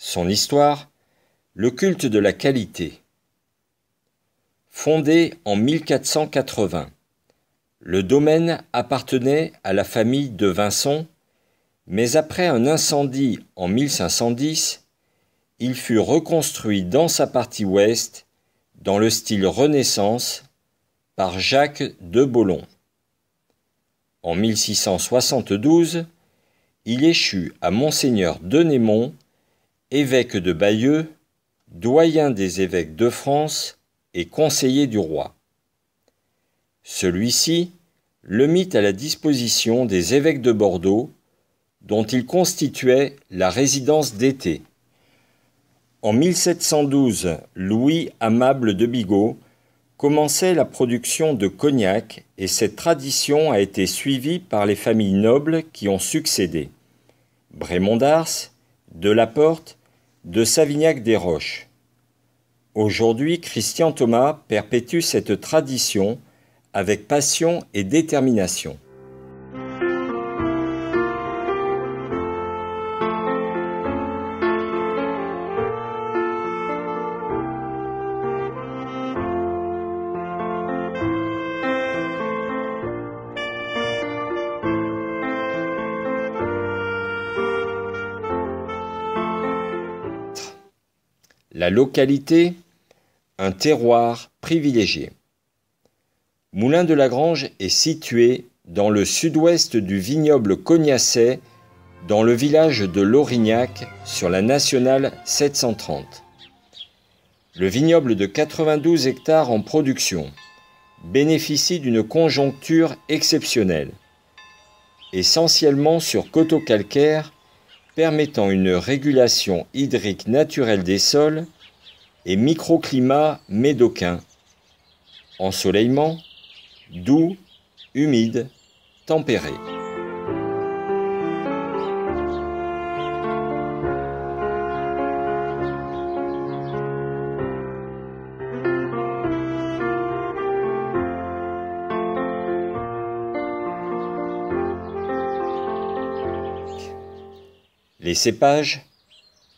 Son histoire, le culte de la qualité. Fondé en 1480, le domaine appartenait à la famille de Vinçon, mais après un incendie en 1510, il fut reconstruit dans sa partie ouest, dans le style Renaissance, par Jacques de Bollon. En 1672, il échut à Monseigneur de Némond, évêque de Bayeux, doyen des évêques de France et conseiller du roi. Celui-ci le mit à la disposition des évêques de Bordeaux, dont il constituait la résidence d'été. En 1712, Louis Amable de Bigot commençait la production de cognac et cette tradition a été suivie par les familles nobles qui ont succédé. Brémond d'Ars, de La Porte, de Savignac-des-Roches. Aujourd'hui, Christian Thomas perpétue cette tradition avec passion et détermination. La localité, un terroir privilégié. Moulins-de-la-Grange est situé dans le sud-ouest du vignoble cognaçais, dans le village de Lorignac, sur la nationale 730. Le vignoble de 92 hectares en production bénéficie d'une conjoncture exceptionnelle, essentiellement sur coteaux calcaires, permettant une régulation hydrique naturelle des sols et microclimat médocain. Ensoleillement, doux, humide, tempéré. Les cépages,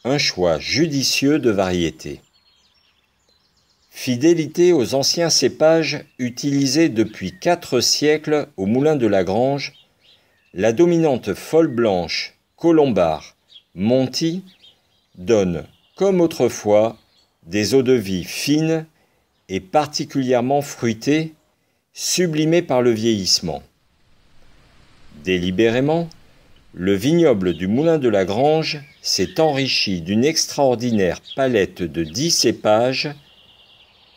un choix judicieux de variétés. Fidélité aux anciens cépages utilisés depuis 4 siècles au Moulin de la Grange, la dominante folle blanche, Colombard, Monty donne, comme autrefois, des eaux-de-vie fines et particulièrement fruitées, sublimées par le vieillissement. Délibérément, le vignoble du Moulin de la Grange s'est enrichi d'une extraordinaire palette de 10 cépages,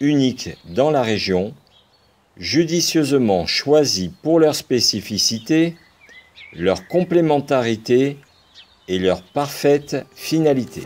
uniques dans la région, judicieusement choisis pour leur spécificité, leur complémentarité et leur parfaite finalité.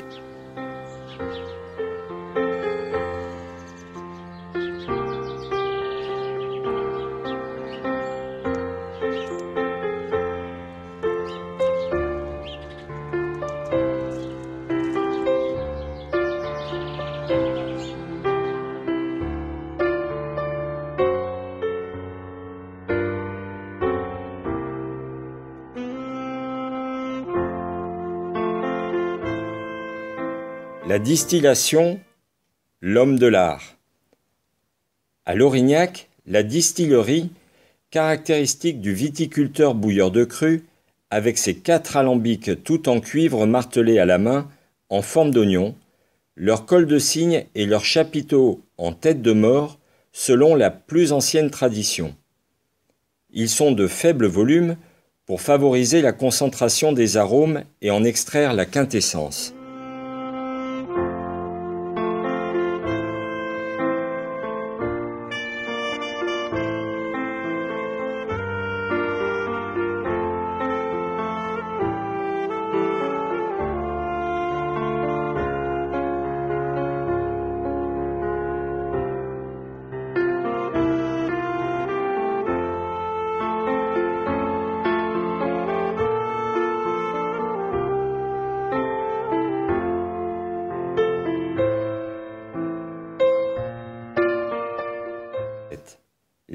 La distillation, l'homme de l'art. À Lorignac, la distillerie, caractéristique du viticulteur bouilleur de cru, avec ses 4 alambics tout en cuivre martelés à la main, en forme d'oignon, leur col de cygne et leurs chapiteaux en tête de mort, selon la plus ancienne tradition. Ils sont de faible volume pour favoriser la concentration des arômes et en extraire la quintessence.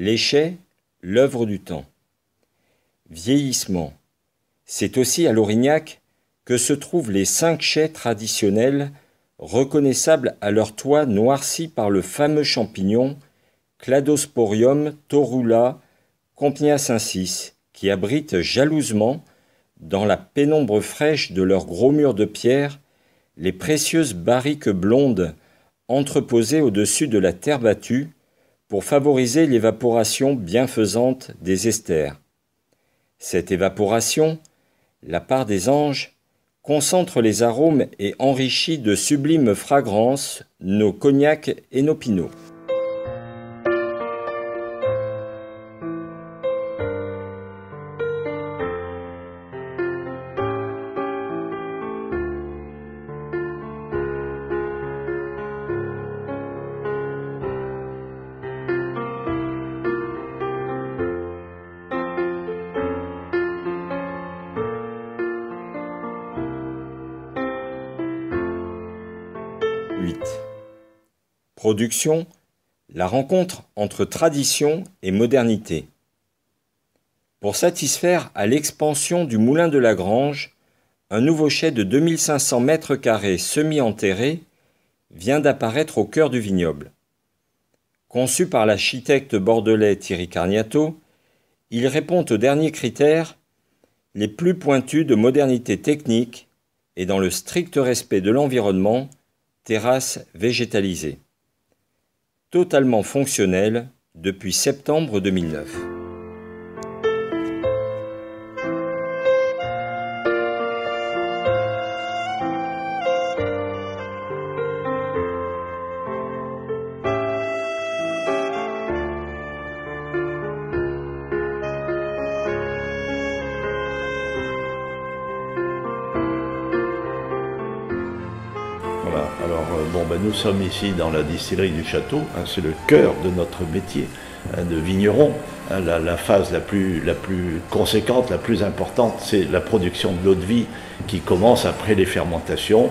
L'échec, l'œuvre du temps. Vieillissement. C'est aussi à Lorignac que se trouvent les 5 chais traditionnels, reconnaissables à leur toit noirci par le fameux champignon Cladosporium torula compiacensis, qui abrite jalousement, dans la pénombre fraîche de leurs gros murs de pierre, les précieuses barriques blondes entreposées au-dessus de la terre battue pour favoriser l'évaporation bienfaisante des esters. Cette évaporation, la part des anges, concentre les arômes et enrichit de sublimes fragrances nos cognacs et nos pinots. Production, la rencontre entre tradition et modernité. Pour satisfaire à l'expansion du moulin de la Grange, un nouveau chai de 2500 mètres carrés semi-enterré vient d'apparaître au cœur du vignoble. Conçu par l'architecte bordelais Thierry Carniato, il répond aux derniers critères les plus pointus de modernité technique et dans le strict respect de l'environnement, terrasse végétalisée. Totalement fonctionnel depuis septembre 2009. Voilà, alors nous sommes ici dans la distillerie du château, c'est le cœur de notre métier de vigneron. La phase la plus conséquente, la plus importante, c'est la production de l'eau de vie qui commence après les fermentations,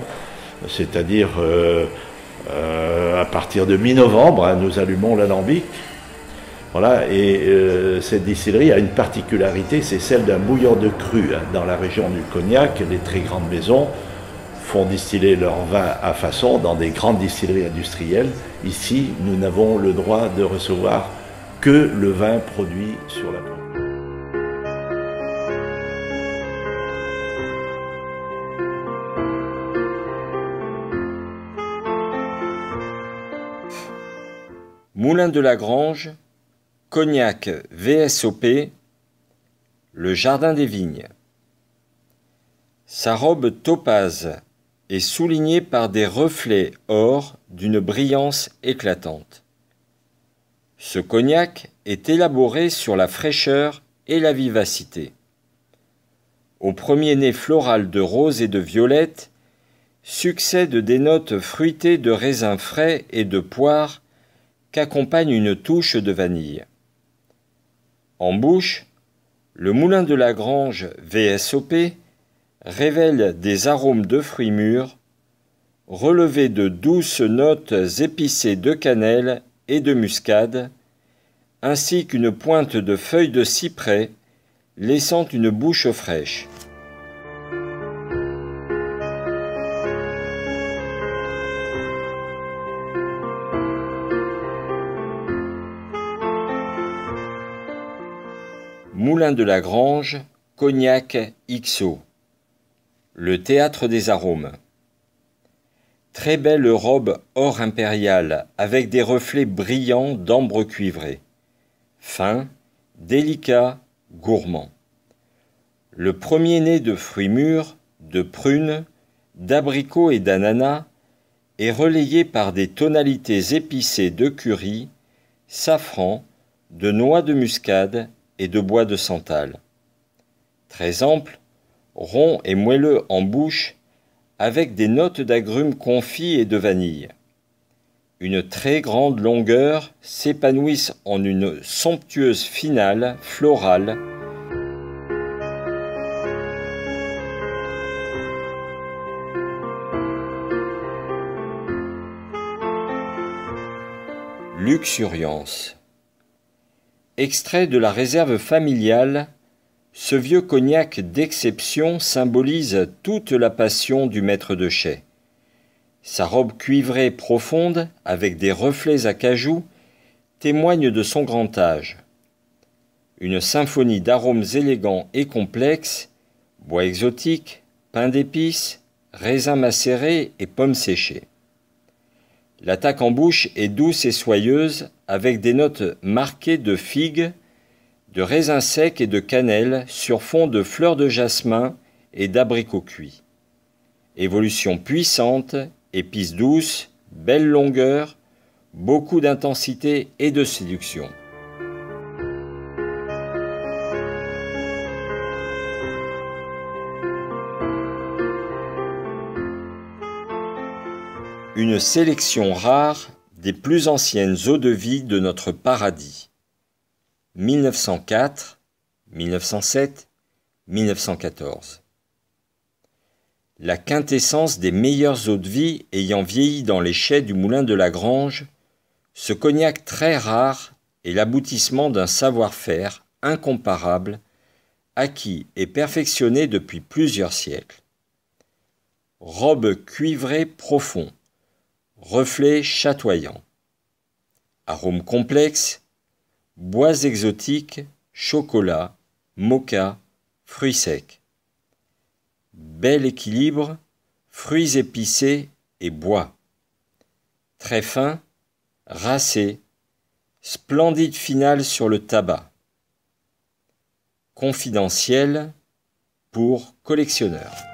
c'est-à-dire à partir de mi-novembre, nous allumons l'alambic. Voilà, et cette distillerie a une particularité, c'est celle d'un bouillon de cru. Dans la région du Cognac, les très grandes maisons font distiller leur vin à façon dans des grandes distilleries industrielles. Ici, nous n'avons le droit de recevoir que le vin produit sur la propriété. Moulin de la Grange, Cognac VSOP, le jardin des vignes. Sa robe topaze est soulignée par des reflets or d'une brillance éclatante. Ce cognac est élaboré sur la fraîcheur et la vivacité. Au premier nez floral de rose et de violette succèdent des notes fruitées de raisins frais et de poire qu'accompagne une touche de vanille. En bouche, le Moulin de la Grange VSOP révèle des arômes de fruits mûrs, relevés de douces notes épicées de cannelle et de muscade, ainsi qu'une pointe de feuilles de cyprès, laissant une bouche fraîche. Moulin de la Grange, Cognac XO. Le théâtre des arômes. Très belle robe or impériale avec des reflets brillants d'ambre cuivré. Fin, délicat, gourmand. Le premier nez de fruits mûrs, de prunes, d'abricots et d'ananas est relayé par des tonalités épicées de curry, safran, de noix de muscade et de bois de santal. Très ample, rond et moelleux en bouche, avec des notes d'agrumes confits et de vanille. Une très grande longueur s'épanouissent en une somptueuse finale florale. Luxuriance. Extrait de la réserve familiale Ce vieux cognac d'exception symbolise toute la passion du maître de chais. Sa robe cuivrée profonde, avec des reflets à cajou, témoigne de son grand âge. Une symphonie d'arômes élégants et complexes, bois exotiques, pain d'épices, raisins macérés et pommes séchées. L'attaque en bouche est douce et soyeuse, avec des notes marquées de figues, de raisins secs et de cannelle sur fond de fleurs de jasmin et d'abricots cuits. Évolution puissante, épices douces, belle longueur, beaucoup d'intensité et de séduction. Une sélection rare des plus anciennes eaux-de-vie de notre paradis. 1904, 1907, 1914. La quintessence des meilleures eaux-de-vie ayant vieilli dans les chais du moulin de la Grange, ce cognac très rare est l'aboutissement d'un savoir-faire incomparable, acquis et perfectionné depuis plusieurs siècles. Robe cuivrée profond, reflets chatoyants. Arômes complexes, bois exotiques, chocolat, moka, fruits secs. Bel équilibre, fruits épicés et bois. Très fin, racé, splendide finale sur le tabac. Confidentiel pour collectionneurs.